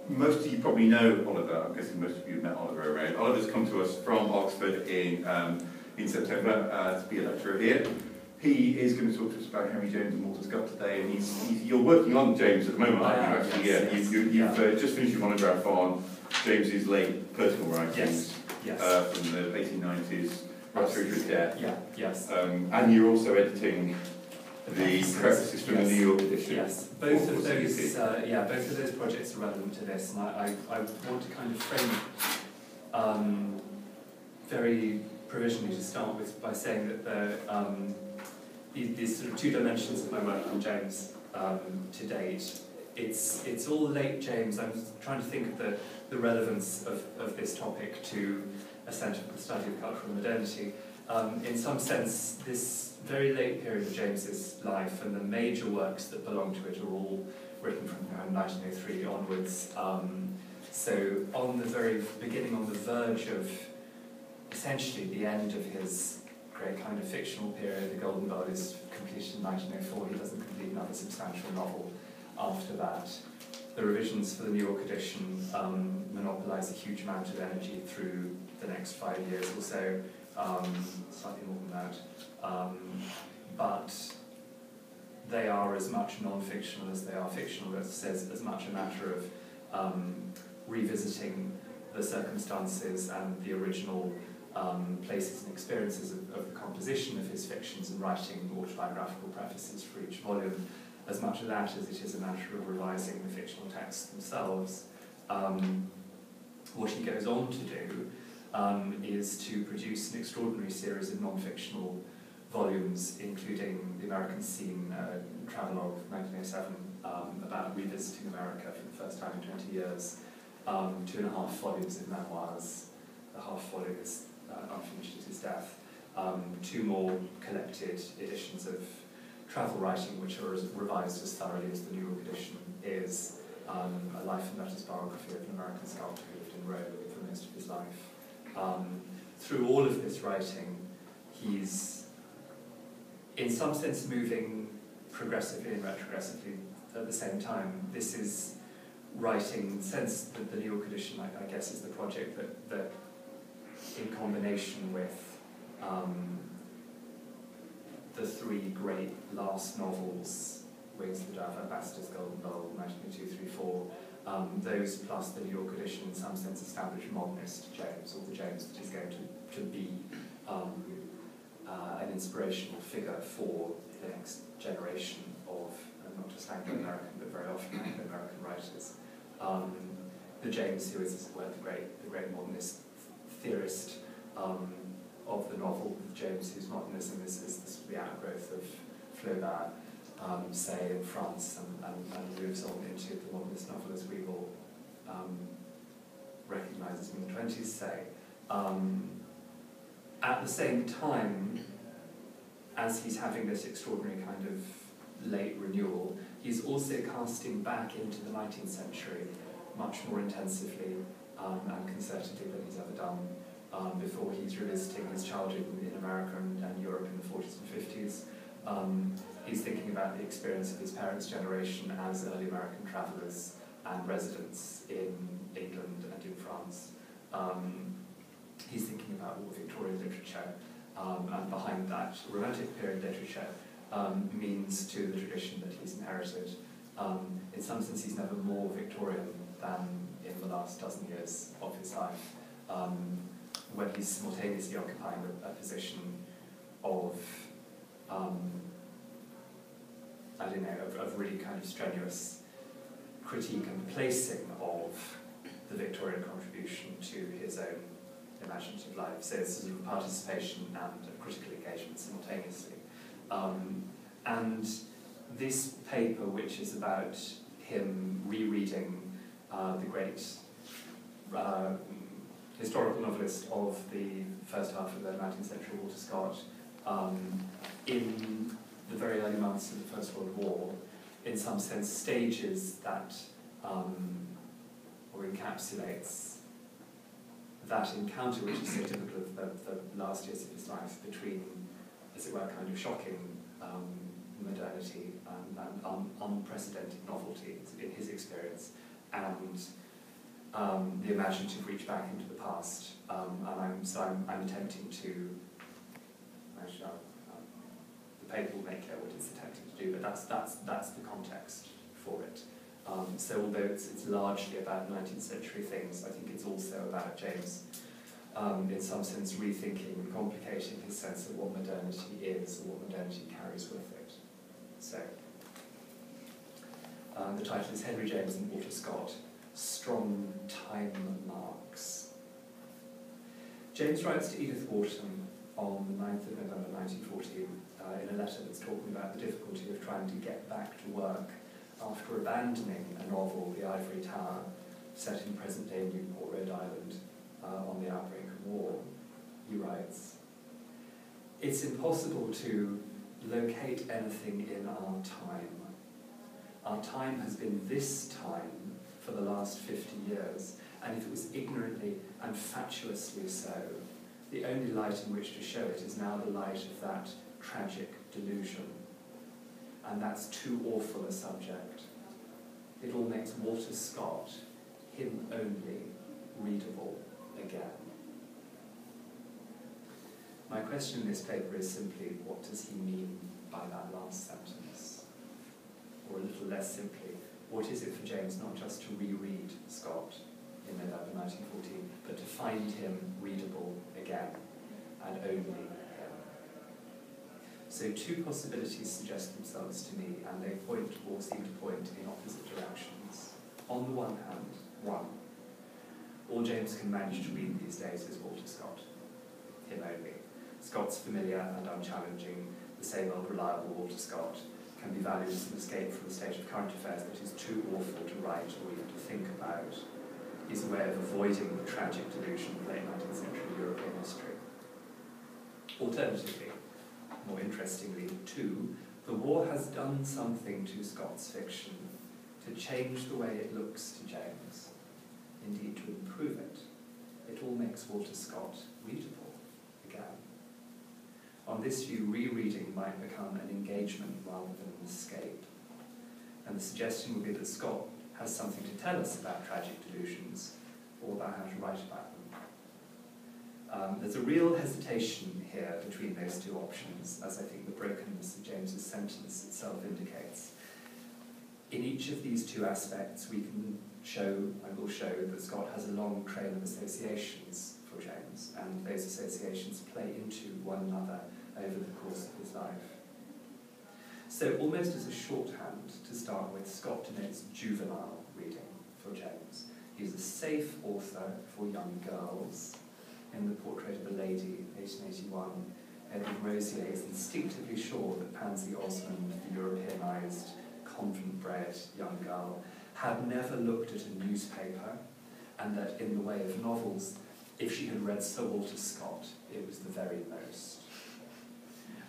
most of you probably know Oliver. I'm guessing most of you have met Oliver around. Oliver's come to us from Oxford in September to be a lecturer here. He is going to talk to us about Henry James and Walter Scott today, and you're working on James at the moment, aren't you? Actually, yes, you've just finished your monograph on James's late personal writings from the 1890s right through to his death. And you're also editing the prefaces from the New York edition. Yes, both of those projects are relevant to this, and I want to kind of frame very provisionally to start with by saying that these sort of two dimensions of my work on James to date. It's all late James. I'm trying to think of the relevance of this topic to a centre for the study of cultural modernity. In some sense, this very late period of James's life and the major works that belong to it are all written from around 1903 onwards. So on the very beginning, on the verge of essentially the end of his great kind of fictional period, the Golden Bowl is completed in 1904. He doesn't complete another substantial novel after that. The revisions for the New York edition monopolise a huge amount of energy through the next 5 years or so, slightly more than that. But they are as much non-fictional as they are fictional. It's as much a matter of revisiting the circumstances and the original places and experiences of the composition of his fictions and writing autobiographical prefaces for each volume, as much of that as it is a matter of revising the fictional texts themselves. What he goes on to do is to produce an extraordinary series of non-fictional volumes, including The American Scene, Travelogue 1907, about revisiting America for the first time in 20 years, 2.5 volumes of memoirs. The half volume is unfinished at his death. 2 more collected editions of travel writing, which are revised as thoroughly as the New York edition is. A life and letters biography of an American sculptor who lived in Rome for most of his life. Through all of this writing, he's in some sense moving progressively and retrogressively at the same time. This is writing, in the sense that the New York edition, I guess, is the project that in combination with the 3 great last novels, Wings of the Dove, Ambassador's Golden Bowl, 1902-3-4, those plus the New York edition in some sense establish modernist James, or the James that is going to be an inspirational figure for the next generation of not just Anglo-American but very often Anglo-American writers. The James who is, as it were, the great modernist theorist of the novel, James whose modernism is the outgrowth of Flaubert, say in France, and moves on into the modernist novel as we will recognise as in the 1920s, say. At the same time, as he's having this extraordinary kind of late renewal, he's also casting back into the 19th century much more intensively and concertedly than he's ever done before. He's revisiting his childhood in America and Europe in the 40s and 50s. He's thinking about the experience of his parents' generation as early American travellers and residents in England and in France. He's thinking about all Victorian literature, and behind that, Romantic period literature means to the tradition that he's inherited. In some sense, he's never more Victorian than in the last dozen years of his life, when he's simultaneously occupying a position of, I don't know, of really kind of strenuous critique and placing of the Victorian contribution to his own imaginative life. So it's sort of participation and a critical engagement simultaneously. And this paper, which is about him rereading the great historical novelist of the first half of the 19th century, Walter Scott, in the very early months of the First World War, in some sense stages that, or encapsulates that encounter, which is so typical of the last years of his life, between, as it were, kind of shocking modernity and unprecedented novelty in his experience, and the imaginative reach back into the past, and I'm attempting to, actually, the paper will make clear what it's attempting to do, but that's the context for it. So although it's largely about 19th century things, I think it's also about James, in some sense, rethinking and complicating his sense of what modernity is or what modernity carries with it. So, the title is Henry James and Walter Scott, Strong Time Marks. James writes to Edith Wharton on the 9th of November 1914 in a letter that's talking about the difficulty of trying to get back to work after abandoning a novel, The Ivory Tower, set in present-day Newport, Rhode Island, on the outbreak of war. He writes, "It's impossible to locate anything in our time. Our time has been this time for the last 50 years, and if it was ignorantly and fatuously so, the only light in which to show it is now the light of that tragic delusion. And that's too awful a subject. It all makes Walter Scott, him only, readable again." My question in this paper is simply, what does he mean by that last sentence? Or a little less simply, what is it for James not just to reread Scott in November 1914, but to find him readable again, and only him? So two possibilities suggest themselves to me, and they point or seem to point in opposite directions. On the one hand, all James can manage to read these days is Walter Scott, him only. Scott's familiar and unchallenging, the same old reliable Walter Scott can be valued as an escape from the state of current affairs that is too awful to write or even to think about. He's a way of avoiding the tragic delusion of late 19th century European history. Alternatively, more interestingly, too, the war has done something to Scott's fiction to change the way it looks to James, indeed to improve it. It all makes Walter Scott readable again. On this view, rereading might become an engagement rather than an escape. And the suggestion would be that Scott has something to tell us about tragic delusions, or about how to write about them. There's a real hesitation here between those two options, as I think the brokenness of James's sentence itself indicates. In each of these two aspects, we can show, I will show, that Scott has a long trail of associations for James, and those associations play into one another over the course of his life. So, almost as a shorthand to start with, Scott denotes juvenile reading for James. He's a safe author for young girls. In The Portrait of a Lady, 1881, Edward Rosier is instinctively sure that Pansy Osmond, the Europeanized, convent-bred young girl, had never looked at a newspaper, and that in the way of novels, if she had read Sir Walter Scott, it was the very most.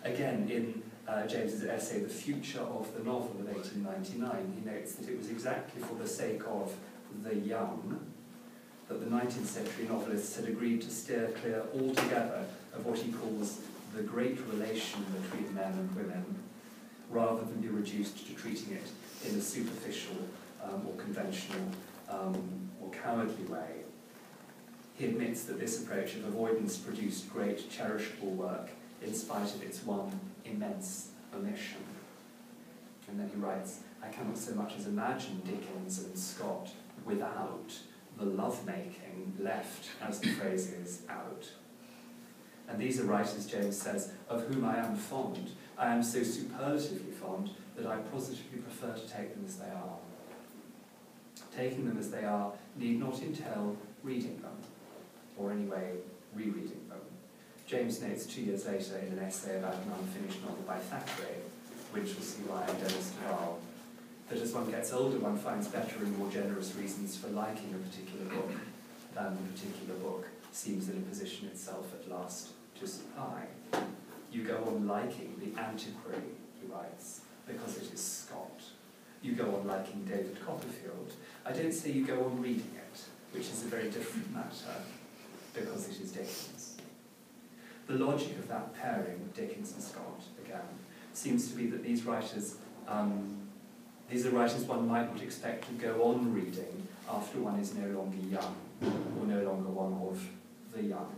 Again, in James's essay, The Future of the Novel of 1899, he notes that it was exactly for the sake of the young that the 19th century novelists had agreed to steer clear altogether of what he calls the great relation between men and women, rather than be reduced to treating it in a superficial or conventional or cowardly way. He admits that this approach of avoidance produced great cherishable work in spite of its one immense omission. And then he writes, "I cannot so much as imagine Dickens and Scott without the love-making left, as the phrase is, out." And these are writers, James says, of whom I am fond. I am so superlatively fond that I positively prefer to take them as they are. Taking them as they are need not entail reading them, or anyway, rereading them. James notes 2 years later in an essay about an unfinished novel by Thackeray, Winchelsea will see why and Dennis Duval, that as one gets older, one finds better and more generous reasons for liking a particular book than the particular book seems in a position itself at last to supply. You go on liking The Antiquary, he writes, because it is Scott. You go on liking David Copperfield. I don't say you go on reading it, which is a very different matter, because it is Dickens. The logic of that pairing of Dickens and Scott, again, seems to be that these are writers one might not expect to go on reading after one is is no longer young, or no longer one of the young.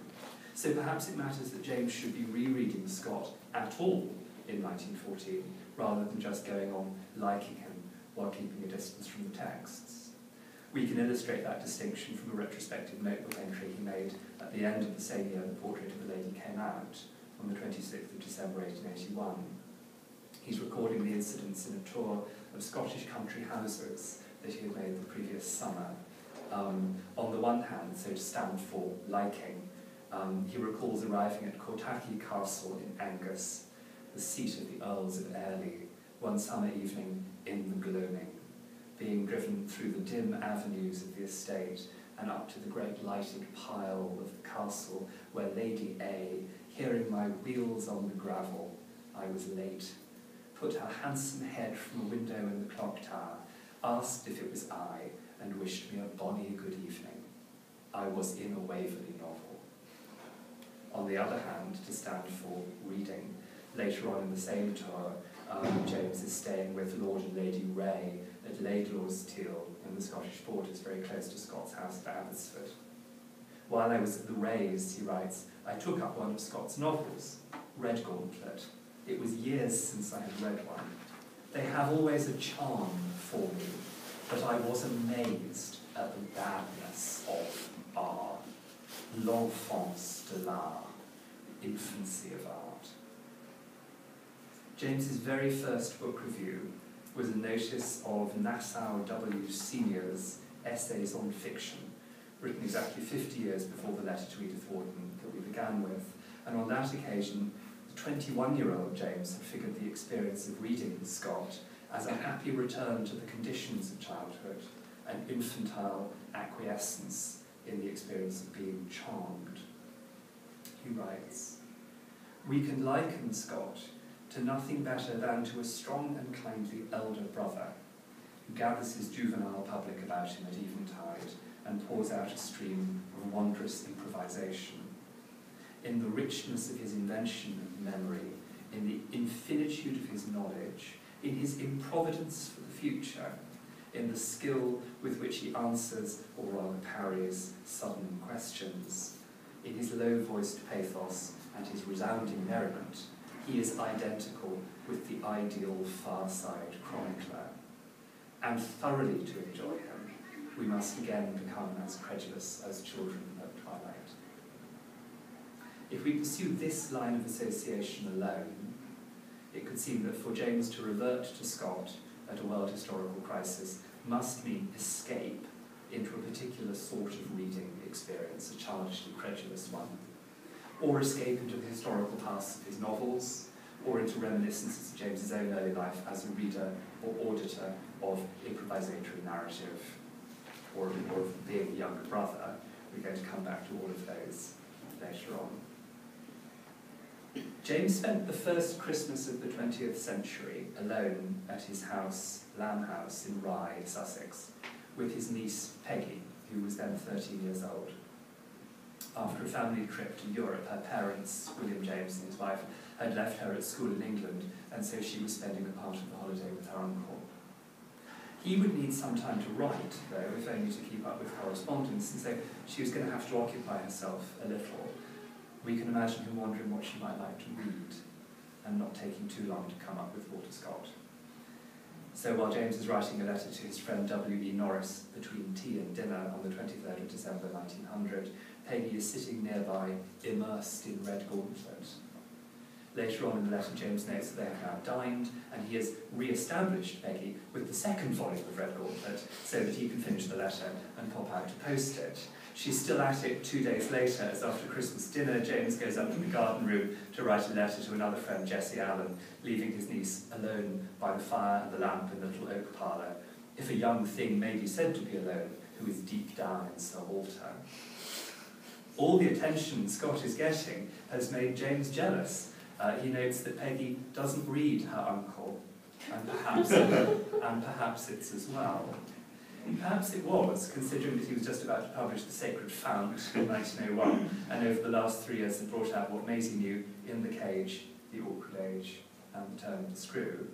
So perhaps it matters that James should be rereading Scott at all in 1914, rather than just going on liking him while keeping a distance from the texts. We can illustrate that distinction from a retrospective notebook entry he made at the end of the same year the Portrait of a Lady came out, on the 26th of December 1881. He's recording the incidents in a tour of Scottish country houses that he had made the previous summer. On the one hand, so to stand for liking, he recalls arriving at Cortachy Castle in Angus, the seat of the Earls of Airlie, one summer evening in the gloaming, being driven through the dim avenues of the estate and up to the great lighted pile of the castle where Lady A, hearing my wheels on the gravel, I was late, put her handsome head from a window in the clock tower, asked if it was I, and wished me a bonny good evening. I was in a Waverley novel. On the other hand, to stand for reading, later on in the same tour, James is staying with Lord and Lady Ray at Laidlaw's Teal in the Scottish borders, very close to Scott's house at Abbotsford. While I was at the Rays, he writes, I took up one of Scott's novels, Redgauntlet. It was years since I had read one. They have always a charm for me, but I was amazed at the badness of art, l'enfance de l'art, infancy of art. James's very first book review was a notice of Nassau W. Senior's Essays on Fiction, written exactly 50 years before the letter to Edith Wharton that we began with, and on that occasion, the 21-year-old James had figured the experience of reading Scott as a happy return to the conditions of childhood, an infantile acquiescence in the experience of being charmed. He writes, we can liken Scott to nothing better than to a strong and kindly elder brother who gathers his juvenile public about him at eventide and pours out a stream of wondrous improvisation. In the richness of his invention and memory, in the infinitude of his knowledge, in his improvidence for the future, in the skill with which he answers, or rather parries, sudden questions, in his low-voiced pathos and his resounding merriment, he is identical with the ideal far-side chronicler. And thoroughly to enjoy him, we must again become as credulous as children at twilight. If we pursue this line of association alone, it could seem that for James to revert to Scott at a world historical crisis must mean escape into a particular sort of reading experience, a childishly credulous one, or escape into the historical past of his novels, or into reminiscences of James's own early life as a reader or auditor of improvisatory narrative, or of being a younger brother. We're going to come back to all of those later on. James spent the first Christmas of the 20th century alone at his house, Lamb House, in Rye, Sussex, with his niece Peggy, who was then 13 years old. After a family trip to Europe, her parents, William James and his wife, had left her at school in England, and so she was spending a part of the holiday with her uncle. He would need some time to write, though, if only to keep up with correspondence, and so she was going to have to occupy herself a little. We can imagine him wondering what she might like to read, and not taking too long to come up with Walter Scott. So while James is writing a letter to his friend W.E. Norris between tea and dinner on the 23rd of December 1900, Peggy is sitting nearby, immersed in Redgauntlet. Later on in the letter, James notes that they have now dined, and he has re-established Peggy with the second volume of Redgauntlet so that he can finish the letter and pop out to post it. She's still at it 2 days later, as after Christmas dinner, James goes up to the garden room to write a letter to another friend, Jessie Allen, leaving his niece alone by the fire and the lamp in the little oak parlour, if a young thing may be said to be alone, who is deep down in Sir Walter. All the attention Scott is getting has made James jealous. He notes that Peggy doesn't read her uncle, and perhaps it's as well. And perhaps it was, considering that he was just about to publish The Sacred Fount in 1901, and over the last 3 years had brought out what Maisie knew, In the Cage, The Awkward Age, and The Turn of the Screw.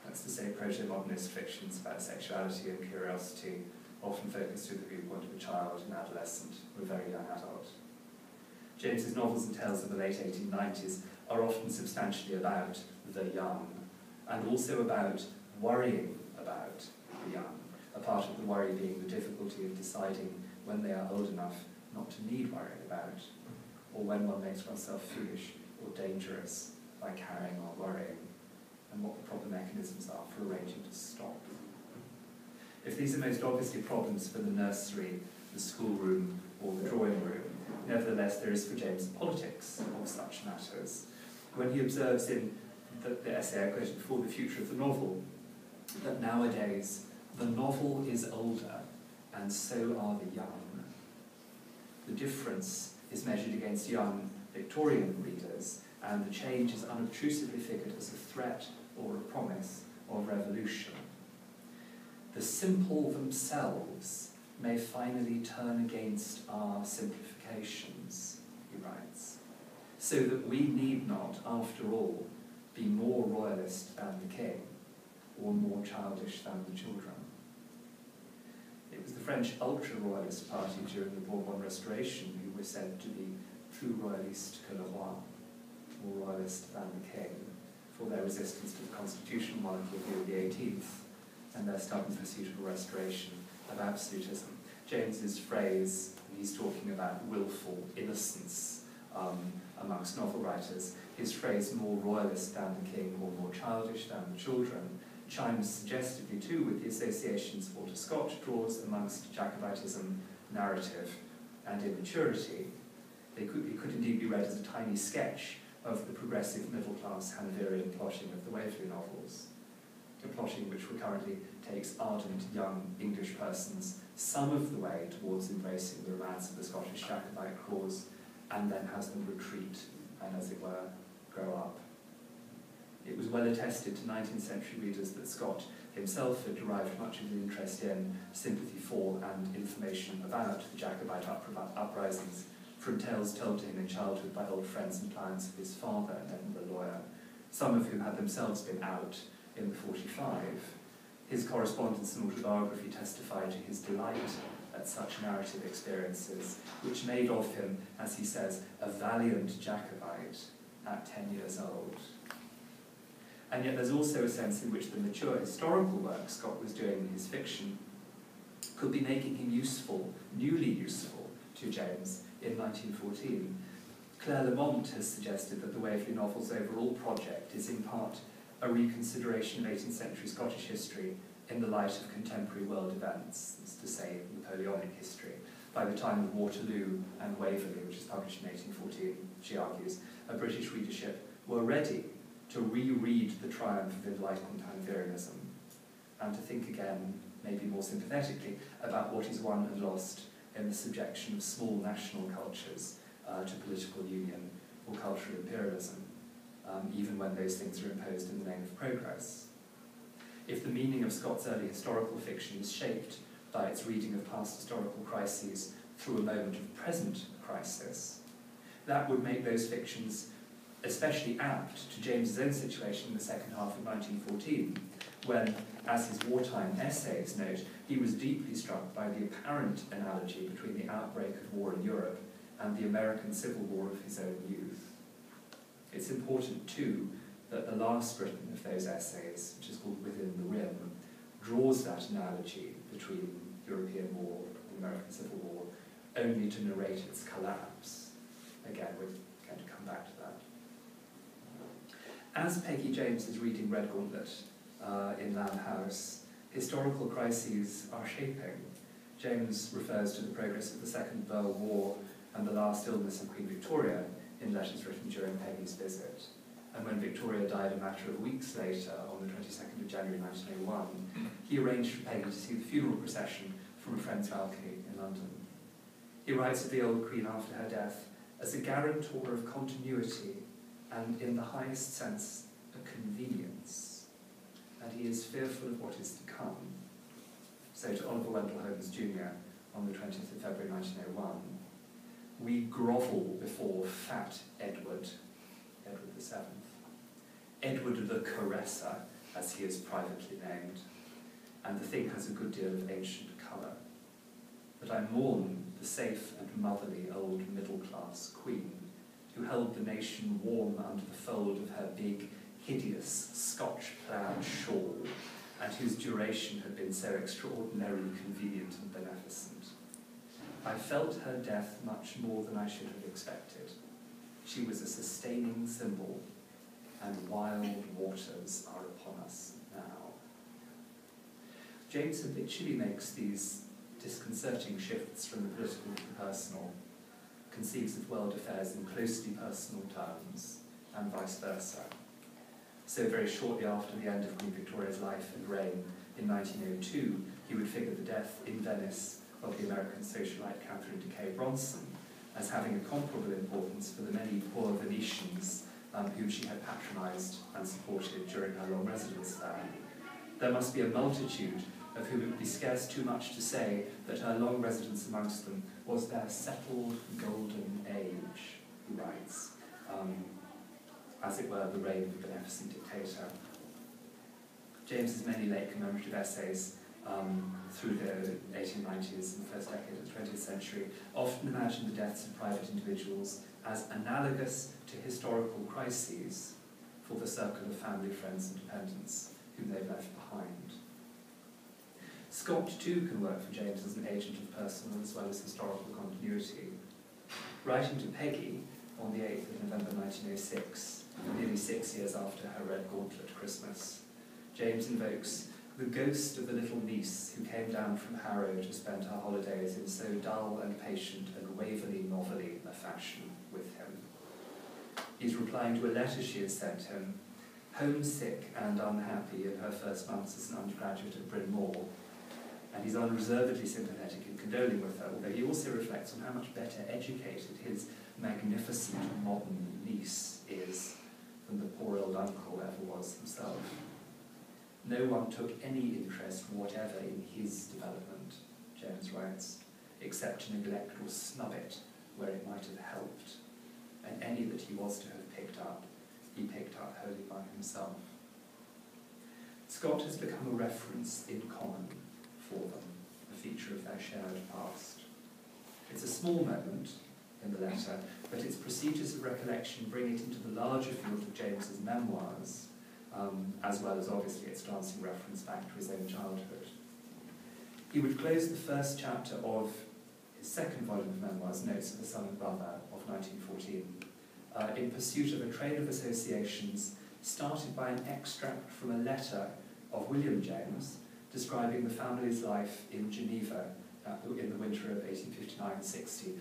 That's to say, proto-modernist fictions about sexuality and curiosity often focused through the viewpoint of a child, an adolescent, or a very young adult. James's novels and tales of the late 1890s are often substantially about the young, and also about worrying about the young, a part of the worry being the difficulty of deciding when they are old enough not to need worrying about, or when one makes oneself foolish or dangerous by carrying on worrying, and what the proper mechanisms are for arranging to stop. If these are most obviously problems for the nursery, the schoolroom, or the drawing room, nevertheless there is for James politics of such matters. When he observes in the essay I quoted before, The Future of the Novel, that nowadays the novel is older and so are the young. The difference is measured against young Victorian readers, and the change is unobtrusively figured as a threat or a promise of revolution. The simple themselves may finally turn against our simplifications, he writes, so that we need not, after all, be more royalist than the king, or more childish than the children. It was the French ultra-royalist party during the Bourbon Restoration who were said to be plus royaliste que le roi, more royalist than the king, for their resistance to the constitutional monarchy of Louis XVIII and their stubborn pursuit of a restoration of absolutism. James's phrase, and he's talking about willful innocence amongst novel writers, his phrase more royalist than the king or more childish than the children chimes suggestively too with the associations Walter Scott draws amongst Jacobitism, narrative and immaturity. It could indeed be read as a tiny sketch of the progressive middle-class Hanoverian plotting of the Waverley novels, a plotting which currently takes ardent young English persons some of the way towards embracing the romance of the Scottish Jacobite cause, and then has them retreat and, as it were, grow up. It was well attested to 19th century readers that Scott himself had derived much of his interest in, sympathy for, and information about the Jacobite uprisings from tales told to him in childhood by old friends and clients of his father, an Edinburgh lawyer, some of whom had themselves been out in the 45. His correspondence and autobiography testify to his delight at such narrative experiences, which made of him, as he says, a valiant Jacobite at 10 years old. And yet there's also a sense in which the mature historical work Scott was doing in his fiction could be making him useful, newly useful, to James in 1914. Claire Lamont has suggested that the Waverley novel's overall project is in part a reconsideration of 18th century Scottish history in the light of contemporary world events, that's to say, Napoleonic history. By the time of Waterloo and Waverley, which is published in 1814, she argues, a British readership were ready to reread the triumph of enlightened Hanoverianism and to think again, maybe more sympathetically, about what is won and lost in the subjection of small national cultures to political union or cultural imperialism, even when those things are imposed in the name of progress. If the meaning of Scott's early historical fiction is shaped by its reading of past historical crises through a moment of present crisis, that would make those fictions especially apt to James's own situation in the second half of 1914, when, as his wartime essays note, he was deeply struck by the apparent analogy between the outbreak of war in Europe and the American Civil War of his own youth. It's important, too, that the last written of those essays, which is called Within the Rim, draws that analogy between European war and American Civil War only to narrate its collapse. Again, we're going to come back to that. As Peggy James is reading Red Gauntlet in Lamb House, historical crises are shaping. James refers to the progress of the Second Boer War and the last illness of Queen Victoria in letters written during Peggy's visit. And when Victoria died a matter of weeks later, on the 22nd of January 1901, he arranged for Peggy to see the funeral procession from a friend's balcony in London. He writes of the old Queen after her death as a guarantor of continuity and, in the highest sense, a convenience. And he is fearful of what is to come. So to Oliver Wendell Holmes Jr. on the 20th of February 1901, we grovel before fat Edward VII, Edward the Caresser, as he is privately named, and the thing has a good deal of ancient colour. that I mourn the safe and motherly old middle-class queen, who held the nation warm under the fold of her big, hideous Scotch-plaid shawl, and whose duration had been so extraordinarily convenient and beneficent. I felt her death much more than I should have expected. She was a sustaining symbol, and wild waters are upon us now. James habitually makes these disconcerting shifts from the political to the personal, conceives of world affairs in closely personal terms, and vice versa. So very shortly after the end of Queen Victoria's life and reign in 1902, he would figure the death in Venice of the American socialite Catherine de Kay Bronson as having a comparable importance for the many poor Venetians whom she had patronised and supported during her long residence there. There must be a multitude of whom it would be scarce too much to say that her long residence amongst them was their settled golden age, he writes, as it were the reign of a beneficent dictator. James's many late commemorative essays through the 1890s and the first decade of the 20th century often imagine the deaths of private individuals as analogous to historical crises for the circle of family, friends and dependents whom they've left behind. Scott too can work for James as an agent of personal as well as historical continuity. Writing to Peggy on the 8th of November 1906, nearly 6 years after her Red Gauntlet Christmas, James invokes the ghost of the little niece who came down from Harrow to spend her holidays in so dull and patient and waverly novelly a fashion with him. He's replying to a letter she had sent him, homesick and unhappy in her first months as an undergraduate at Bryn Mawr, and he's unreservedly sympathetic in condoling with her, although he also reflects on how much better educated his magnificent modern niece is than the poor old uncle ever was himself. No one took any interest whatever in his development, James writes, except to neglect or snub it where it might have helped, and any that he was to have picked up, he picked up wholly by himself. Scott has become a reference in common for them, a feature of their shared past. It's a small moment in the letter, but its procedures of recollection bring it into the larger field of James's memoirs, as well as obviously its glancing reference back to his own childhood. He would close the first chapter of his second volume of memoirs, Notes of a Son and Brother, of 1914, in pursuit of a train of associations started by an extract from a letter of William James describing the family's life in Geneva in the winter of 1859-60.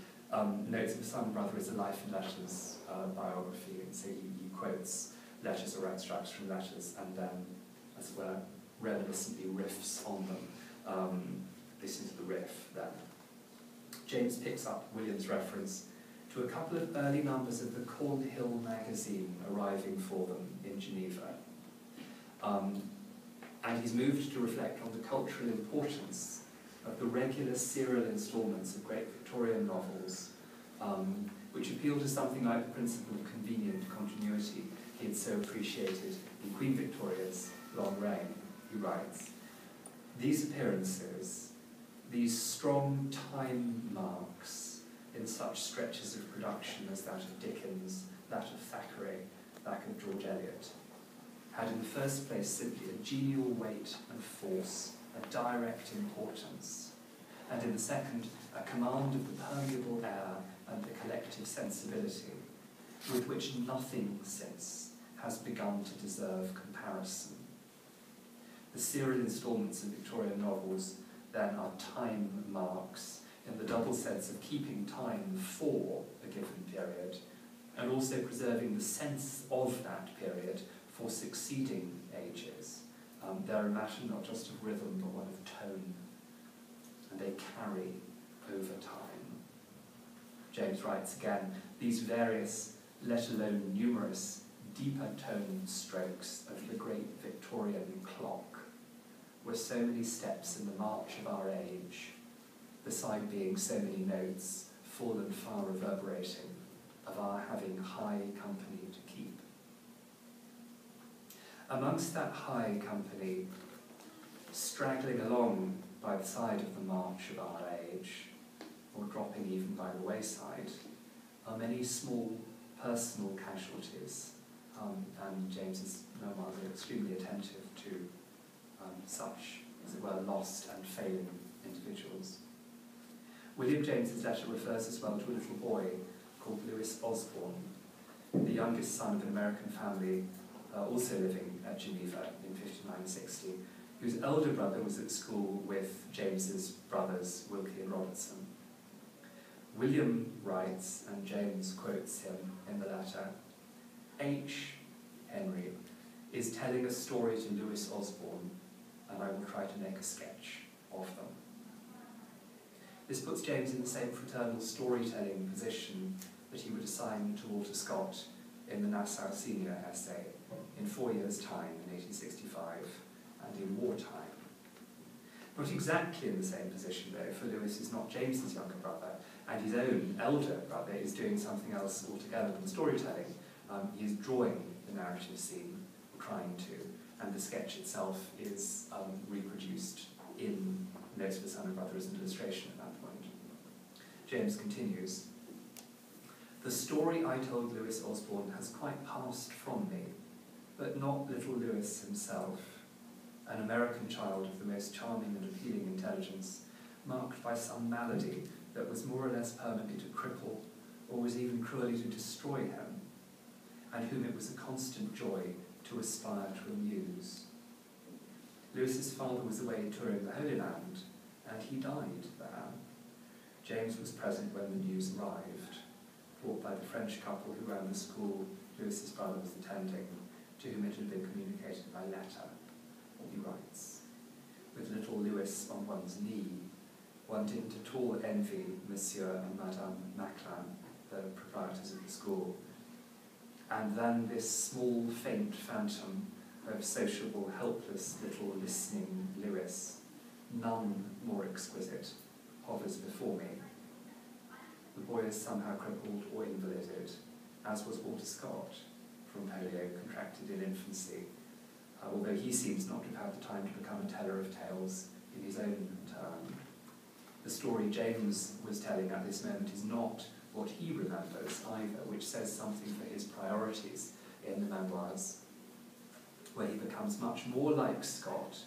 Notes of a Son and Brother is a life and letters biography, and so he quotes letters or extracts from letters and then, as it were, reminiscently riffs on them. Listen to the riff then. James picks up William's reference to a couple of early numbers of the Cornhill magazine arriving for them in Geneva. And he's moved to reflect on the cultural importance of the regular serial instalments of great Victorian novels, which appeal to something like the principle of convenient continuity he had so appreciated in Queen Victoria's long reign. He writes, "These appearances, these strong time marks in such stretches of production as that of Dickens, that of Thackeray, that of George Eliot, had in the first place simply a genial weight and force, a direct importance, and in the second, a command of the permeable air and the collective sensibility, with which nothing since has begun to deserve comparison. The serial instalments of Victorian novels then are time marks in the double sense of keeping time for a given period and also preserving the sense of that period for succeeding ages. They're a matter not just of rhythm but one of tone, and they carry over time." James writes again, "These various, let alone numerous, deeper toned strokes of the great Victorian clock were so many steps in the march of our age, beside being so many notes, full and far reverberating, of our having high company to keep." Amongst that high company, straggling along by the side of the march of our age, dropping even by the wayside, are many small personal casualties, and James's memoirs are extremely attentive to such, as it were, lost and failing individuals. William James's letter refers as well to a little boy called Lewis Osborne, the youngest son of an American family also living at Geneva in 5960, whose elder brother was at school with James's brothers Wilkie and Robertson. William writes, and James quotes him in the letter, H. Henry is telling a story to Lewis Osborne, and I will try to make a sketch of them. This puts James in the same fraternal storytelling position that he would assign to Walter Scott in the Nassau Senior essay in 4 years' time in 1865 and in wartime. Not exactly in the same position though, for Lewis is not James's younger brother, and his own elder brother is doing something else altogether than storytelling. He's drawing the narrative scene, trying to, and the sketch itself is reproduced in Notes of a Son and Brother as an illustration at that point. James continues, the story I told Lewis Osborne has quite passed from me, but not little Lewis himself, an American child of the most charming and appealing intelligence, marked by some malady that was more or less permanently to cripple, or was even cruelly to destroy him, and whom it was a constant joy to aspire to amuse. Lewis's father was away touring the Holy Land, and he died there. James was present when the news arrived, brought by the French couple who ran the school Lewis's brother was attending, to whom it had been communicated by letter. He writes, with little Lewis on one's knee, one didn't at all envy Monsieur and Madame Macklin, the proprietors of the school. And then this small, faint phantom of sociable, helpless little listening Lewis, none more exquisite, hovers before me. The boy is somehow crippled or invalided, as was Walter Scott, from polio contracted in infancy, although he seems not to have had the time to become a teller of tales in his own turn. The story James was telling at this moment is not what he remembers either, which says something for his priorities in the memoirs, where he becomes much more like Scott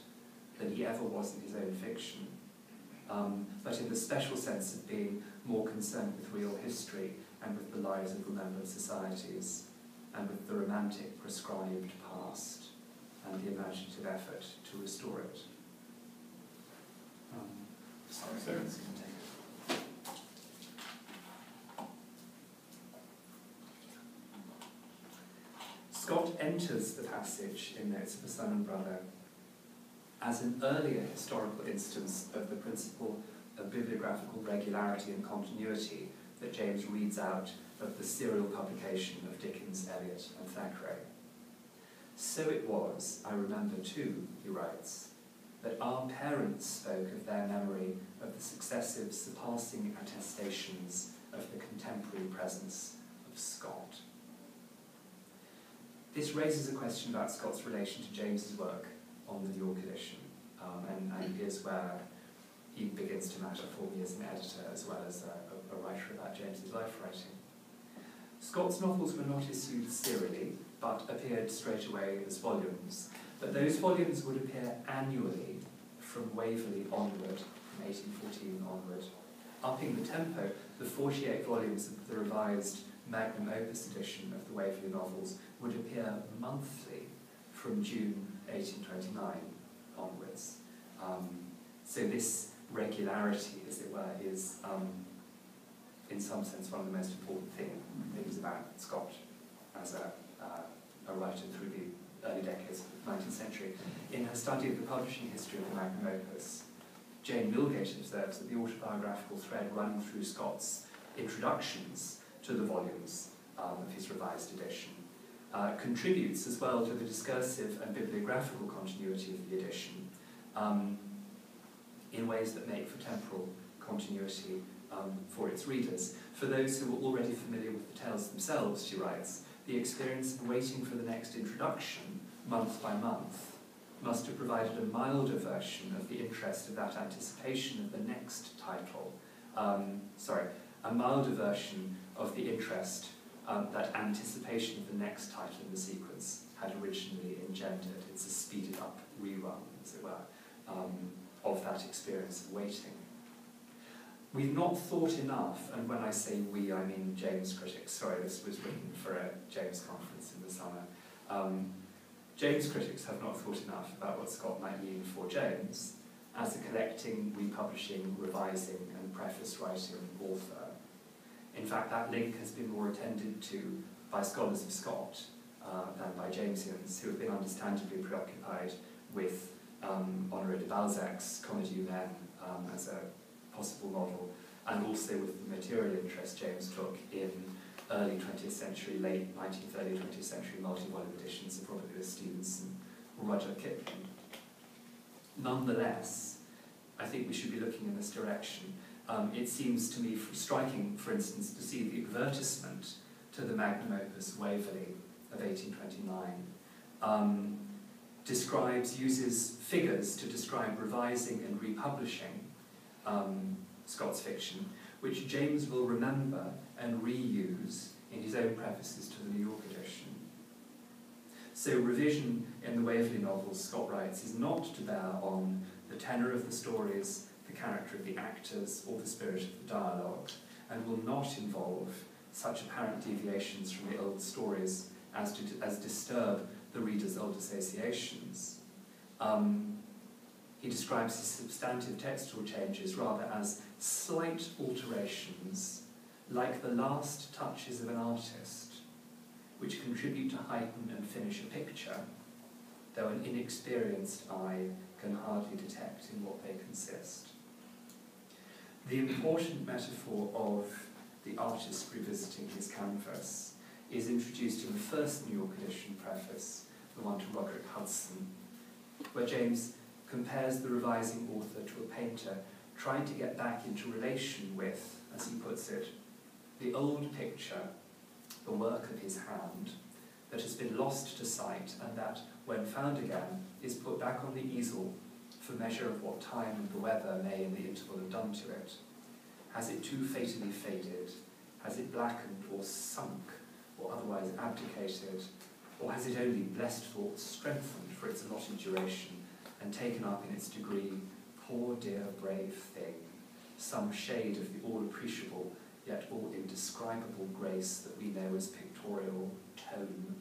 than he ever was in his own fiction, but in the special sense of being more concerned with real history and with the lives of remembered societies, and with the romantic prescribed past and the imaginative effort to restore it. Sorry, so let's take it. Scott enters the passage in Notes of a Son and Brother as an earlier historical instance of the principle of bibliographical regularity and continuity that James reads out of the serial publication of Dickens, Eliot and Thackeray. So it was, I remember too, he writes, that our parents spoke of their memory of the successive surpassing attestations of the contemporary presence of Scott. This raises a question about Scott's relation to James's work on the York edition, and is where he begins to matter for me as an editor as well as a writer about James's life writing. Scott's novels were not issued serially, but appeared straight away as volumes. But those volumes would appear annually from Waverley onward, from 1814 onward. Upping the tempo, the 48 volumes of the revised magnum opus edition of the Waverley novels would appear monthly from June 1829 onwards. So this regularity, as it were, is in some sense one of the most important things about Scott as a writer through the early decades of the 19th century. In her study of the publishing history of the magnum opus, Jane Milgate observes that the autobiographical thread running through Scott's introductions to the volumes of his revised edition contributes as well to the discursive and bibliographical continuity of the edition in ways that make for temporal continuity for its readers. For those who were already familiar with the tales themselves, she writes, the experience of waiting for the next introduction, month by month, must have provided a milder version of the interest of that anticipation of the next title, a milder version of the interest that anticipation of the next title in the sequence had originally engendered. It's a speeded up rerun, as it were, of that experience of waiting. We've not thought enough, and when I say we, I mean James critics. Sorry, this was written for a James conference in the summer. James critics have not thought enough about what Scott might mean for James as a collecting, republishing, revising, and preface writing author. In fact, that link has been more attended to by scholars of Scott than by Jamesians, who have been understandably preoccupied with Honoré de Balzac's Comédie Humaine as a possible model, and also with the material interest James took in early 20th century, late 19th, early 20th century multi-volume editions of probably the Stevenson or Rudyard Kipling. Nonetheless, I think we should be looking in this direction. It seems to me striking, for instance, to see the advertisement to the magnum opus Waverley of 1829 uses figures to describe revising and republishing Scott's fiction, which James will remember and reuse in his own prefaces to the New York edition. So revision in the Waverley novels, Scott writes, is not to bear on the tenor of the stories, the character of the actors, or the spirit of the dialogue, and will not involve such apparent deviations from the old stories as disturb the reader's old associations. He describes his substantive textual changes rather as slight alterations, like the last touches of an artist, which contribute to heighten and finish a picture, though an inexperienced eye can hardly detect in what they consist. The important metaphor of the artist revisiting his canvas is introduced in the first New York edition preface, the one to Roderick Hudson, where James compares the revising author to a painter trying to get back into relation with, as he puts it, the old picture, the work of his hand, that has been lost to sight and that, when found again, is put back on the easel for measure of what time and the weather may in the interval have done to it. Has it too fatally faded? Has it blackened or sunk, or otherwise abdicated? Or has it only, blessed thought, strengthened for its allotted duration, and taken up in its degree, poor dear brave thing, some shade of the all-appreciable, yet all-indescribable grace that we know as pictorial tone?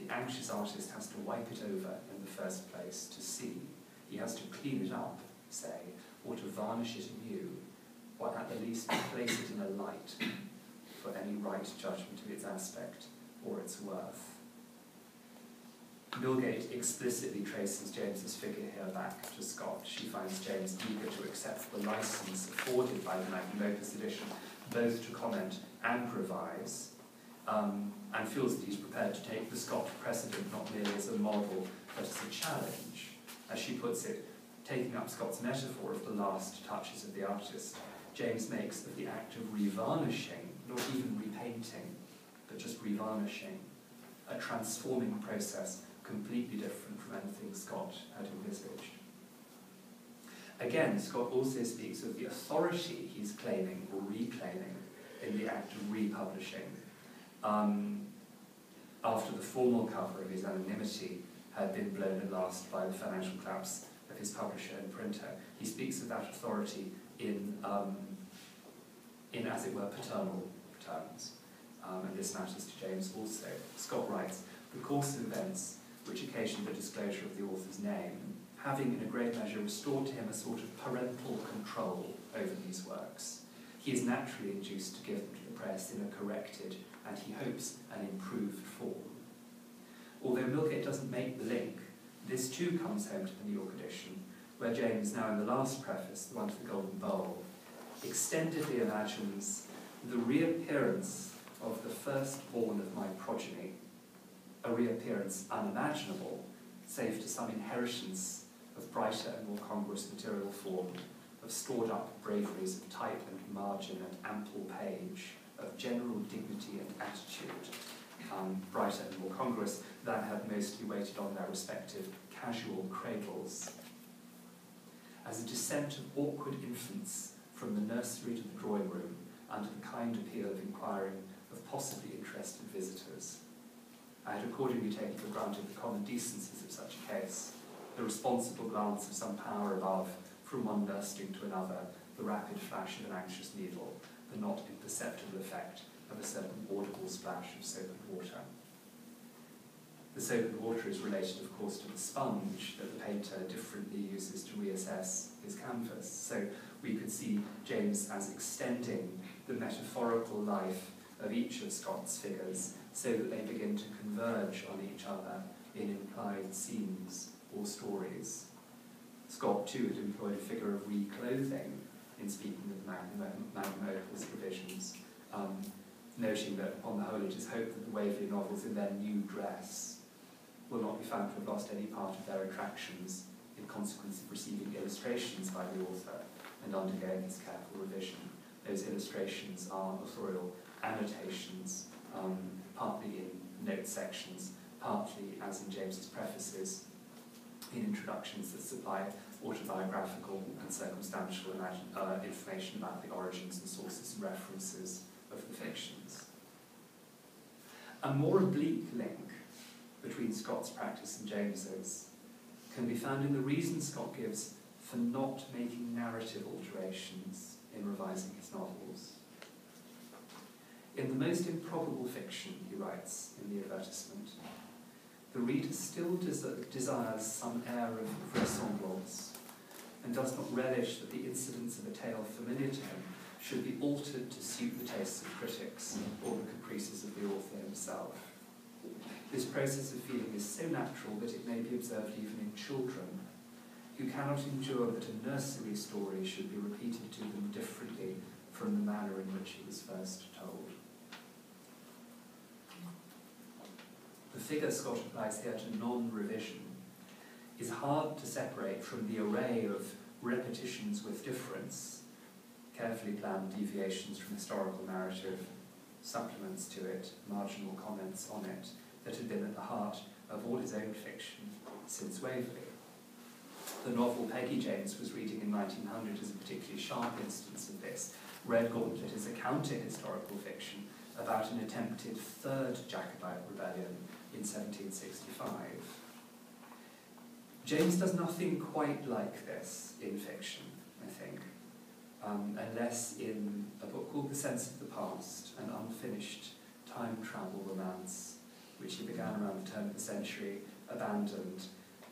The anxious artist has to wipe it over in the first place to see. He has to clean it up, say, or to varnish it anew, or at the least place it in a light for any right judgment of its aspect or its worth. Millgate explicitly traces James's figure here back to Scott. She finds James eager to accept the license afforded by the magnum opus edition, both to comment and revise, and feels that he's prepared to take the Scott precedent not merely as a model, but as a challenge. As she puts it, taking up Scott's metaphor of the last touches of the artist, James makes of the act of revarnishing, not even repainting, but just revarnishing, a transforming process completely different from anything Scott had envisaged. Again, Scott also speaks of the authority he's claiming or reclaiming in the act of republishing. After the formal cover of his anonymity had been blown at last by the financial collapse of his publisher and printer, he speaks of that authority in as it were, paternal terms. And this matters to James also. Scott writes, "The course of events which occasioned the disclosure of the author's name, having in a great measure restored to him a sort of parental control over these works, he is naturally induced to give them to the press in a corrected, and he hopes an improved form." Although Millgate doesn't make the link, this too comes home to the New York edition, where James, now in the last preface, the one to the Golden Bowl, extendedly imagines the reappearance of the firstborn of my progeny, a reappearance unimaginable, save to some inheritance of brighter and more congruous material form, of stored-up braveries of type and margin and ample page, of general dignity and attitude, brighter and more congruous than had mostly waited on their respective casual cradles. As a descent of awkward infants from the nursery to the drawing room, under the kind appeal of inquiring of possibly interested visitors. I had accordingly taken for granted the common decencies of such a case, the responsible glance of some power above from one nursling to another, the rapid flash of an anxious needle, the not imperceptible effect of a certain audible splash of soap and water. The soap and water is related, of course, to the sponge that the painter differently uses to reassess his canvas. So we could see James as extending the metaphorical life of each of Scott's figures so that they begin to converge on each other in implied scenes or stories. Scott, too, had employed a figure of reclothing in speaking of Magnum Opal's provisions, noting that upon the whole it is hoped that the Waverley novels in their new dress will not be found to have lost any part of their attractions in consequence of receiving illustrations by the author and undergoing his careful revision. Those illustrations are authorial annotations, partly in note sections, partly, as in James's prefaces, in introductions that supply autobiographical and circumstantial information about the origins and sources and references of the fictions. A more oblique link between Scott's practice and James's can be found in the reason Scott gives for not making narrative alterations in revising his novels. In the most improbable fiction, he writes in the advertisement, the reader still desires some air of vraisemblance and does not relish that the incidents of a tale familiar to him should be altered to suit the tastes of critics or the caprices of the author himself. This process of feeling is so natural that it may be observed even in children, who cannot endure that a nursery story should be repeated to them differently from the manner in which it was first told. The figure Scott applies here to non-revision is hard to separate from the array of repetitions with difference, carefully planned deviations from historical narrative, supplements to it, marginal comments on it, that had been at the heart of all his own fiction since Waverley. The novel Peggy James was reading in 1900 is a particularly sharp instance of this. Red Gauntlet is a counter-historical fiction about an attempted third Jacobite rebellion in 1765. James does nothing quite like this in fiction, I think, unless in a book called The Sense of the Past, an unfinished time travel romance, which he began around the turn of the century, abandoned,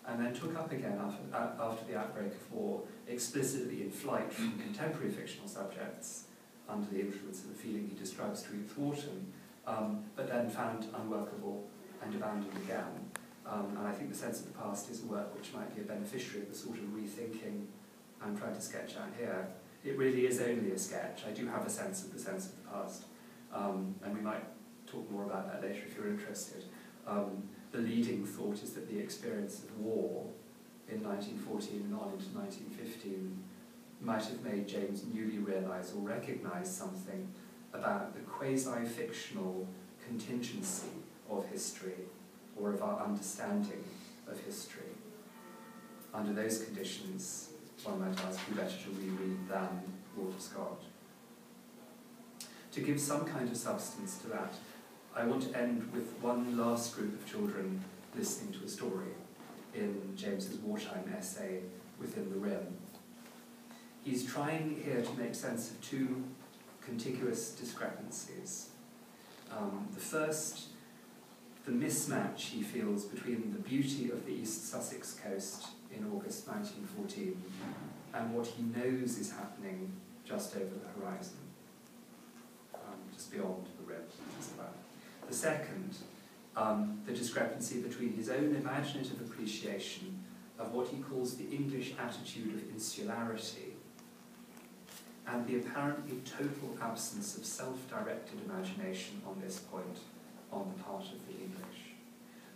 and then took up again after the outbreak of war, explicitly in flight from contemporary fictional subjects, under the influence of the feeling he describes to Ruth Wharton, but then found unworkable and abandoned again. And I think The Sense of the Past is a work which might be a beneficiary of the sort of rethinking I'm trying to sketch out here. It really is only a sketch. I do have a sense of the sense of the past, and we might talk more about that later if you're interested. The leading thought is that the experience of war in 1914 and on into 1915 might have made James newly realise or recognise something about the quasi-fictional contingency of history, or of our understanding of history. Under those conditions, one might ask who better to reread than Walter Scott. To give some kind of substance to that, I want to end with one last group of children listening to a story in James's wartime essay, Within the Rim. He's trying here to make sense of two contiguous discrepancies. The first, the mismatch he feels between the beauty of the East Sussex coast in August 1914 and what he knows is happening just over the horizon, just beyond the rim. The second, the discrepancy between his own imaginative appreciation of what he calls the English attitude of insularity and the apparently total absence of self-directed imagination on this point on the part of the English.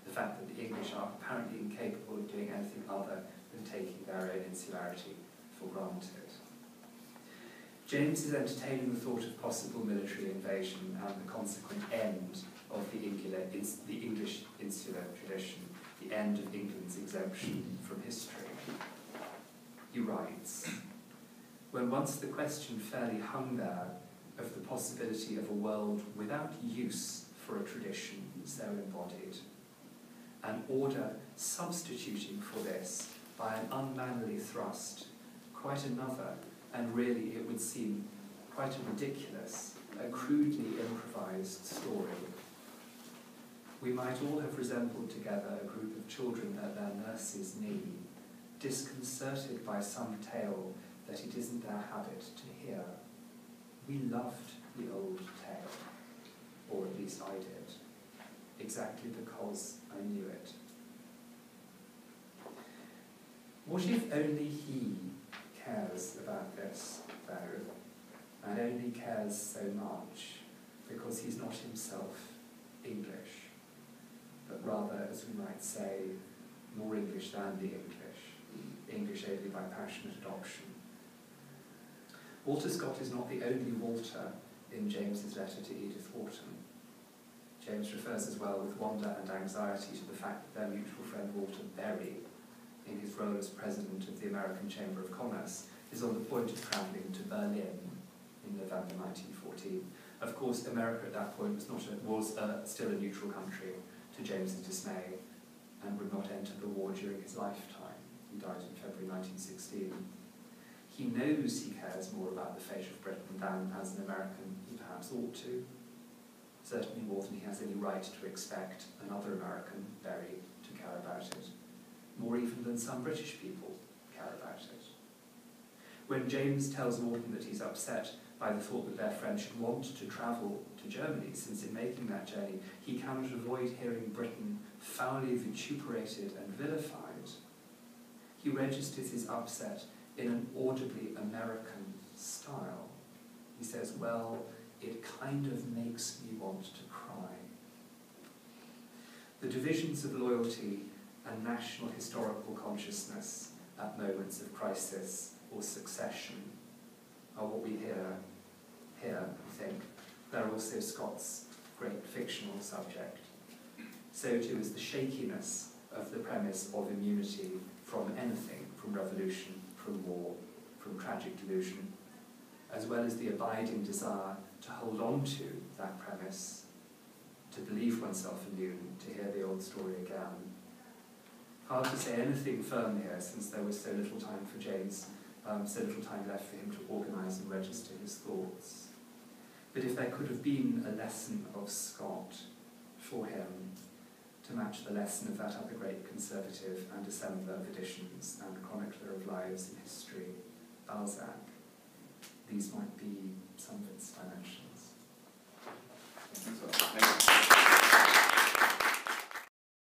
The fact that the English are apparently incapable of doing anything other than taking their own insularity for granted. James is entertaining the thought of possible military invasion and the consequent end of the English insular tradition, the end of England's exemption from history. He writes, when once the question fairly hung there of the possibility of a world without use for a tradition so embodied, an order substituting for this by an unmanly thrust, quite another, and really it would seem quite a ridiculous, a crudely improvised story. We might all have resembled together a group of children at their nurse's knee, disconcerted by some tale that it isn't their habit to hear. We loved the old tale, or at least I did, exactly because I knew it. What if only he cares about this, though, and only cares so much because he's not himself English, but rather, as we might say, more English than the English only by passionate adoption. Walter Scott is not the only Walter in James's letter to Edith Wharton. James refers as well with wonder and anxiety to the fact that their mutual friend Walter Berry, in his role as president of the American Chamber of Commerce, is on the point of travelling to Berlin in November 1914. Of course, America at that point was still a neutral country, to James's dismay, and would not enter the war during his lifetime. He died in February 1916. He knows he cares more about the fate of Britain than, as an American, he perhaps ought to. Certainly more than he has any right to expect another American, Berry, to care about it. More even than some British people care about it. When James tells Wharton that he's upset by the thought that their friend should want to travel to Germany, since in making that journey he cannot avoid hearing Britain foully vituperated and vilified, he registers his upset in an audibly American style. He says, well, it kind of makes me want to cry. The divisions of loyalty and national historical consciousness at moments of crisis or succession are what we hear here, I think. They're also Scott's great fictional subject. So too is the shakiness of the premise of immunity from anything, from revolution, from war, from tragic delusion, as well as the abiding desire to hold on to that premise, to believe oneself immune, to hear the old story again. Hard to say anything firm here, since there was so little time for James, so little time left for him to organise and register his thoughts. But if there could have been a lesson of Scott for him, to match the lesson of that other great conservative and assembler of editions and chronicler of lives in history, Balzac, these might be some